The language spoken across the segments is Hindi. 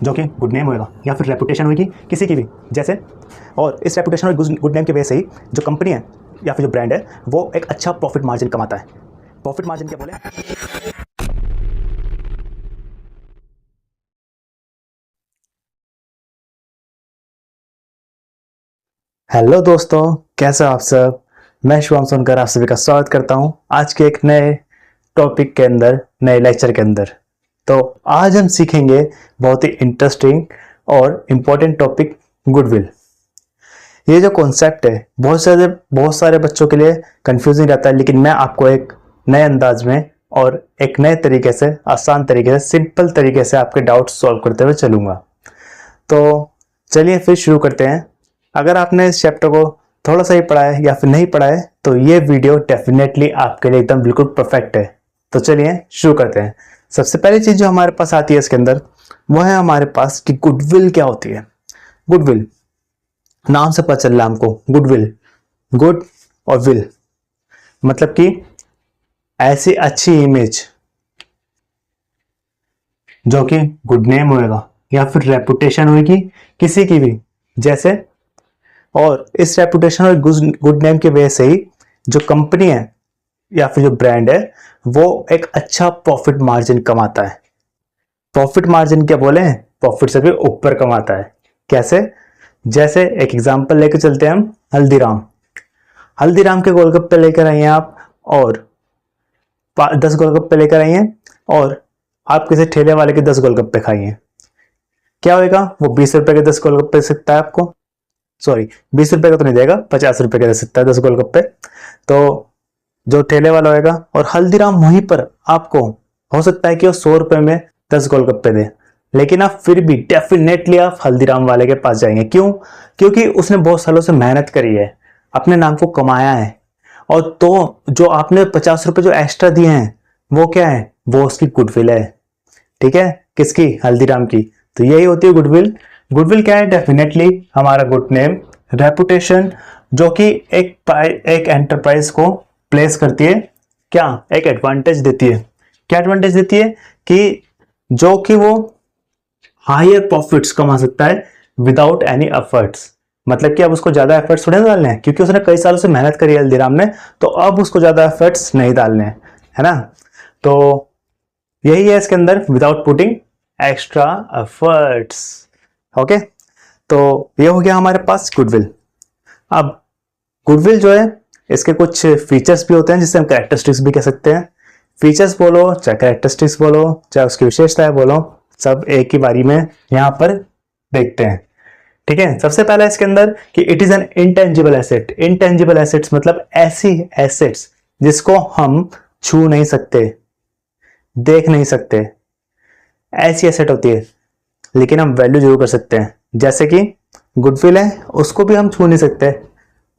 जो कि गुड नेम होएगा या फिर रेपुटेशन होगी किसी की भी, जैसे, और इस रेपुटेशन और गुड नेम की वजह से ही जो कंपनी है या फिर जो ब्रांड है वो एक अच्छा प्रॉफिट मार्जिन कमाता है। प्रॉफिट मार्जिन क्या बोले? हेलो दोस्तों, कैसे हो आप सब? मैं शिवम सोनकर आप सभी का स्वागत करता हूं आज के एक नए टॉपिक के अंदर, नए लेक्चर के अंदर। तो आज हम सीखेंगे बहुत ही इंटरेस्टिंग और इम्पोर्टेंट टॉपिक, गुडविल। ये जो कॉन्सेप्ट है बहुत सारे बच्चों के लिए कंफ्यूजिंग रहता है, लेकिन मैं आपको एक नए अंदाज में और एक नए तरीके से, आसान तरीके से, सिंपल तरीके से आपके डाउट्स सॉल्व करते हुए चलूंगा। तो चलिए फिर शुरू करते हैं। अगर आपने इस चैप्टर को थोड़ा सा ही पढ़ा है या फिर नहीं पढ़ा है तो ये वीडियो डेफिनेटली आपके लिए एकदम बिल्कुल परफेक्ट है। तो चलिए शुरू करते हैं। सबसे पहली चीज जो हमारे पास आती है इसके अंदर, वो है हमारे पास कि गुडविल क्या होती है। गुडविल, नाम से पता चल रहा है हमको, गुडविल, गुड और विल मतलब कि ऐसी अच्छी इमेज जो कि गुड नेम होएगा या फिर रेपुटेशन होगी किसी की भी, जैसे, और इस रेपुटेशन और गुड नेम की वजह से ही जो कंपनी है या फिर जो ब्रांड है वो एक अच्छा प्रॉफिट मार्जिन कमाता है। प्रॉफिट मार्जिन क्या बोले? प्रॉफिट से भी ऊपर कमाता है। कैसे? जैसे एक एग्जांपल लेके चलते हैं हम, हल्दीराम। हल्दीराम के गोलगप्पे लेकर आइए आप, और 10 गोलगप्पे लेकर आइए, और आप किसी ठेले वाले के 10 गोलगप्पे खाइए। क्या होगा? वो 20 रुपए के 10 गोलगप्पे दे सकता है आपको। सॉरी, 20 रुपए का तो नहीं देगा, 50 रुपए का दे सकता है 10 गोलगप्पे। तो जो ठेले वाला होगा, और हल्दीराम वहीं पर आपको हो सकता है कि वो 100 रुपए में 10 गोलगप्पे दे, लेकिन आप फिर भी डेफिनेटली आप हल्दीराम वाले के पास जाएंगे। क्यों? क्योंकि उसने बहुत सालों से मेहनत करी है, अपने नाम को कमाया है। और तो जो आपने 50 रुपए जो एक्स्ट्रा दिए हैं वो क्या है? वो उसकी गुडविल है। ठीक है? किसकी? हल्दीराम की। तो यही होती है गुडविल। गुडविल क्या है? डेफिनेटली हमारा गुड नेम, रेपुटेशन, जो कि एक एंटरप्राइज को प्लेस करती है, क्या एक एडवांटेज देती है। क्या एडवांटेज देती है? कि जो कि वो हायर प्रॉफिट्स कमा सकता है विदाउट एनी एफर्ट्स। मतलब कि अब उसको ज्यादा एफर्ट्स थोड़े डालने हैं, क्योंकि उसने कई सालों से मेहनत करी है हल्दीराम ने, तो अब उसको ज्यादा एफर्ट्स नहीं डालने हैं, है ना? तो यही है इसके अंदर, without putting extra efforts. Okay, तो ये हो गया हमारे पास गुडविल। अब गुडविल जो है, इसके कुछ फीचर्स भी होते हैं जिसे हम कैरेक्टरिस्टिक्स भी कह सकते हैं। फीचर्स बोलो चाहे कैरेक्टरिस्टिक्स बोलो चाहे उसकी विशेषताएं बोलो, सब एक ही बारी में यहां पर देखते हैं। ठीक है? सबसे पहला इसके अंदर कि it is an intangible asset. Intangible assets मतलब ऐसी एसेट्स जिसको हम छू नहीं सकते, देख नहीं सकते, ऐसी एसेट होती है, लेकिन हम वैल्यू जरूर कर सकते हैं। जैसे कि गुडविल है, उसको भी हम छू नहीं सकते।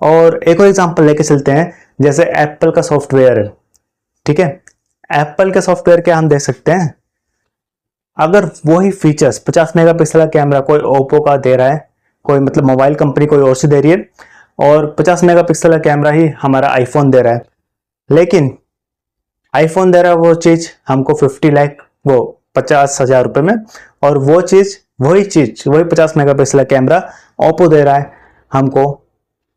और एक और एग्जांपल लेके चलते हैं, जैसे एप्पल का सॉफ्टवेयर है। ठीक है? एप्पल के सॉफ्टवेयर क्या हम देख सकते हैं? अगर वही फीचर्स 50 मेगापिक्सल का कैमरा कोई ओप्पो का दे रहा है, कोई मतलब मोबाइल कंपनी कोई और सी दे रही है, और 50 मेगापिक्सल का कैमरा ही हमारा आईफोन दे रहा है, लेकिन आईफोन दे रहा है वो चीज हमको 50 लाख, वो 50,000 रुपए में, और वही चीज वही 50 मेगापिक्सल का कैमरा ओप्पो दे रहा है हमको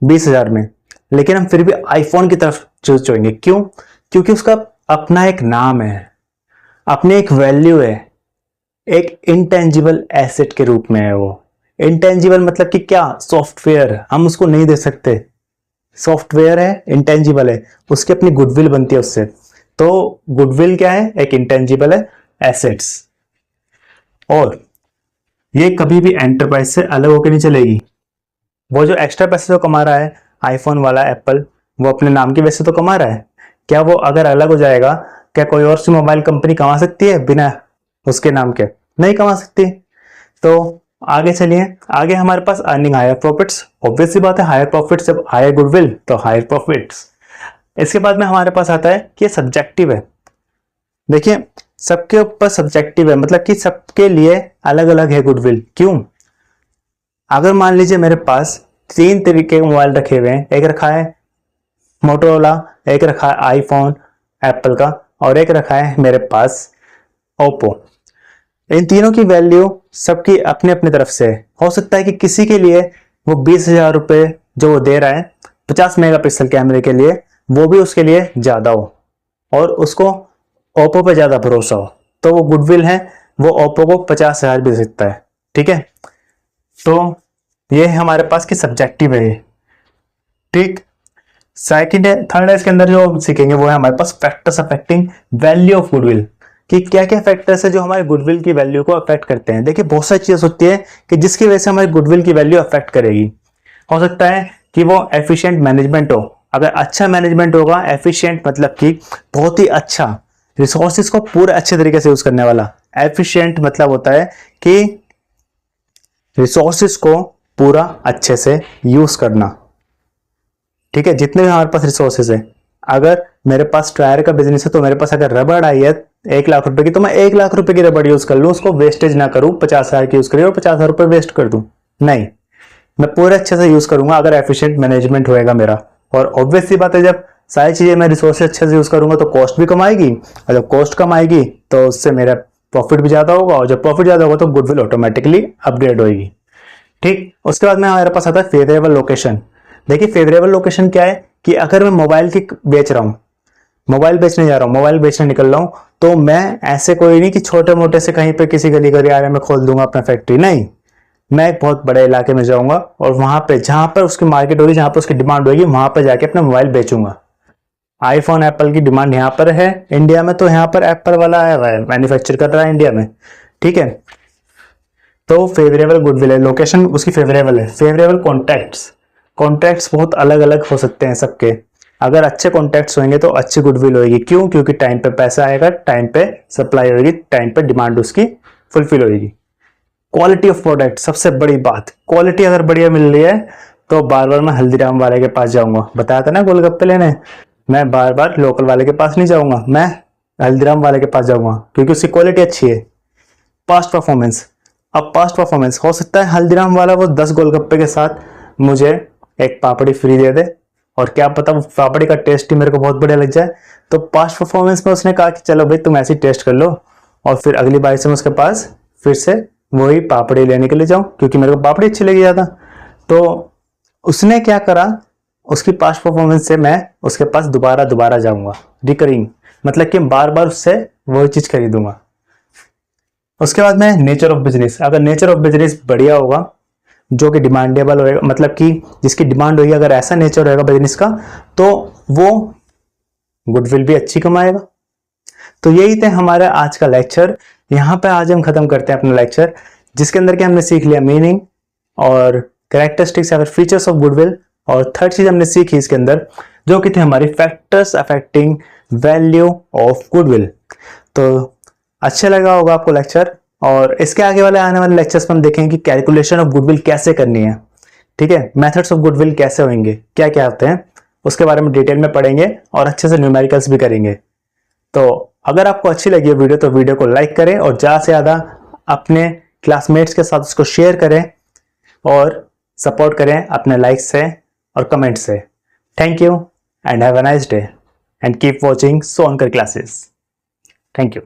20,000 में, लेकिन हम फिर भी आईफोन की तरफ चूज करेंगे। क्यों? क्योंकि उसका अपना एक नाम है, अपनी एक वैल्यू है, एक इंटेंजिबल एसेट के रूप में है वो। इंटेंजिबल मतलब कि क्या? सॉफ्टवेयर, हम उसको नहीं दे सकते, सॉफ्टवेयर है, इंटेंजिबल है, उसकी अपनी गुडविल बनती है उससे। तो गुडविल क्या है? एक इंटेंजिबल है, एसेट्स। और ये कभी भी एंटरप्राइज से अलग होकर नहीं चलेगी। वो जो एक्स्ट्रा पैसे जो कमा रहा है आईफोन वाला एप्पल, वो अपने नाम की वजह से तो कमा रहा है। क्या वो अगर अलग हो जाएगा, क्या कोई और सी मोबाइल कंपनी कमा सकती है बिना उसके नाम के? नहीं कमा सकती। तो आगे चलिए, आगे हमारे पास अर्निंग हायर प्रॉफिट्स। ऑब्वियस सी बात है, हायर प्रॉफिट्स जब हायर गुडविल तो हायर प्रॉफिट्स। इसके बाद में हमारे पास आता है कि ये सब्जेक्टिव है। देखिए, सबके ऊपर सब्जेक्टिव है, मतलब कि सबके लिए अलग अलग है गुडविल। क्यों? अगर मान लीजिए मेरे पास 3 तरीके के मोबाइल रखे हुए हैं, एक रखा है मोटोरोला, एक रखा है आईफोन एप्पल का, और एक रखा है मेरे पास ओप्पो। इन तीनों की वैल्यू सबकी अपने अपने तरफ से है। हो सकता है कि किसी के लिए वो 20,000 रुपये जो वो दे रहा है 50 मेगापिक्सल कैमरे के लिए, वो भी उसके लिए ज्यादा हो और उसको ओप्पो पे ज्यादा भरोसा हो, तो वो गुडविल है, वो ओप्पो को 50,000 भी दे सकता है। ठीक है, तो ये है हमारे पास कि सब्जेक्टिव है ये। ठीक, सेकंड है, थर्ड है, इसके अंदर जो हम सीखेंगे वो है हमारे पास factors affecting value of goodwill, कि क्या क्या फैक्टर्स है जो हमारे गुडविल की वैल्यू को अफेक्ट करते हैं। देखिए बहुत सारी चीजें होती है कि जिसकी वजह से हमारी गुडविल की वैल्यू अफेक्ट करेगी। हो सकता है कि वो एफिशिएंट मैनेजमेंट हो, अगर अच्छा मैनेजमेंट होगा, एफिशिएंट मतलब कि बहुत ही अच्छा, रिसोर्सेज को पूरे अच्छे तरीके से यूज करने वाला। एफिशिएंट मतलब होता है कि रिसोर्सेज को पूरा अच्छे से यूज करना। ठीक है, जितने भी हमारे पास रिसोर्सेज है, अगर मेरे पास टायर का बिजनेस है तो मेरे पास अगर रबड़ आई है 1 लाख रुपए की, तो मैं 1 लाख रुपए की रबड़ यूज कर लूँ, उसको वेस्टेज ना करूँ, 50,000 की यूज करी और 50,000 रुपए वेस्ट कर दूं। नहीं, मैं पूरे अच्छे से यूज करूंगा अगर एफिशिएंट मैनेजमेंट होएगा मेरा। और ऑब्वियस सी बात है, जब सारी चीजें मैं रिसोर्सेज अच्छे से यूज करूंगा तो कॉस्ट भी कम आएगी, और जब कॉस्ट कम आएगी तो उससे मेरा प्रॉफिट भी ज्यादा होगा, और जब प्रॉफिट ज्यादा होगा तो गुडविल ऑटोमेटिकली अपग्रेड होगी। ठीक, उसके बाद में हमारे पास आता है फेवरेबल लोकेशन। देखिए फेवरेबल लोकेशन क्या है कि अगर मैं मोबाइल की बेच रहा हूं, मोबाइल बेचने जा रहा हूं, मोबाइल बेचने निकल रहा हूं, तो मैं ऐसे कोई नहीं कि छोटे मोटे से कहीं पे किसी गली गलियारे में खोल दूंगा अपना फैक्ट्री, नहीं, मैं एक बहुत बड़े इलाके में जाऊंगा और वहां पे जहां पर उसकी मार्केट होगी, जहां पर उसकी डिमांड होगी, वहां पर जाके अपना मोबाइल बेचूंगा। आईफोन एप्पल की डिमांड यहाँ पर है इंडिया में, तो यहाँ पर एप्पल वाला आया हुआ है, मैन्युफैक्चर कर रहा है इंडिया में। ठीक है, तो फेवरेबल गुडविल है, लोकेशन उसकी फेवरेबल है। फेवरेबल कॉन्टैक्ट्स, कॉन्टैक्ट्स बहुत अलग अलग हो सकते हैं सबके। अगर अच्छे कॉन्टैक्ट्स होंगे तो अच्छी गुडविल होगी, क्यों? क्योंकि टाइम पे पैसा आएगा, टाइम पे सप्लाई होगी, टाइम पे डिमांड उसकी फुलफिल होगी। क्वालिटी ऑफ प्रोडक्ट, सबसे बड़ी बात, क्वालिटी अगर बढ़िया मिल रही है तो बार बार मैं हल्दीराम वाले के पास जाऊंगा, बताया था ना गोलगप्पे लेने, मैं बार बार लोकल वाले के पास नहीं जाऊंगा, मैं हल्दीराम वाले के पास जाऊंगा क्योंकि उसकी क्वालिटी अच्छी है। पास्ट परफॉर्मेंस, अब पास्ट परफॉर्मेंस हो सकता है हल्दीराम वाला वो 10 गोलगप्पे के साथ मुझे एक पापड़ी फ्री दे दे, और क्या पता वो पापड़ी का टेस्ट ही मेरे को बहुत बढ़िया लग जाए। तो पास्ट परफॉर्मेंस में उसने कहा कि चलो भाई तुम ऐसे टेस्ट कर लो, और फिर अगली बार से मैं उसके पास फिर से वही पापड़ी लेने के लिए जाऊं क्योंकि मेरे को पापड़ी अच्छी लगी ज्यादा। तो उसने क्या करा, उसकी पास्ट परफॉर्मेंस से मैं उसके पास दोबारा दोबारा जाऊंगा, रिकरिंग, मतलब कि बार बार उससे वही चीज खरीदूंगा। उसके बाद में नेचर ऑफ बिजनेस, अगर नेचर ऑफ बिजनेस बढ़िया होगा, जो कि डिमांडेबल होएगा, मतलब कि जिसकी डिमांड होगी, अगर ऐसा नेचर होगा बिजनेस का, तो वो गुडविल भी अच्छी कमाएगा। तो यही थे हमारा आज का लेक्चर। यहाँ पे आज हम खत्म करते हैं अपना लेक्चर, जिसके अंदर के हमने सीख लिया मीनिंग और कैरेक्टरिस्टिक्स या फिर फीचर्स ऑफ गुडविल, और थर्ड चीज हमने सीखी इसके अंदर जो कि थे हमारी factors affecting value of goodwill. तो अच्छा लगा होगा आपको लेक्चर, और इसके आगे वाले आने वाले लेक्चर्स में हम देखेंगे कि कैलकुलेशन ऑफ गुडविल कैसे करनी है। ठीक है, मेथड्स ऑफ गुडविल कैसे होंगे, क्या क्या होते हैं, उसके बारे में डिटेल में पढ़ेंगे और अच्छे से न्यूमेरिकल्स भी करेंगे। तो अगर आपको अच्छी लगी है वीडियो तो वीडियो को लाइक करें, और ज़्यादा से ज़्यादा अपने क्लासमेट्स के साथ उसको शेयर करें, और सपोर्ट करें अपने लाइक्स से और कमेंट से। Thank you and have a nice day and keep watching Sonkar classes. Thank you.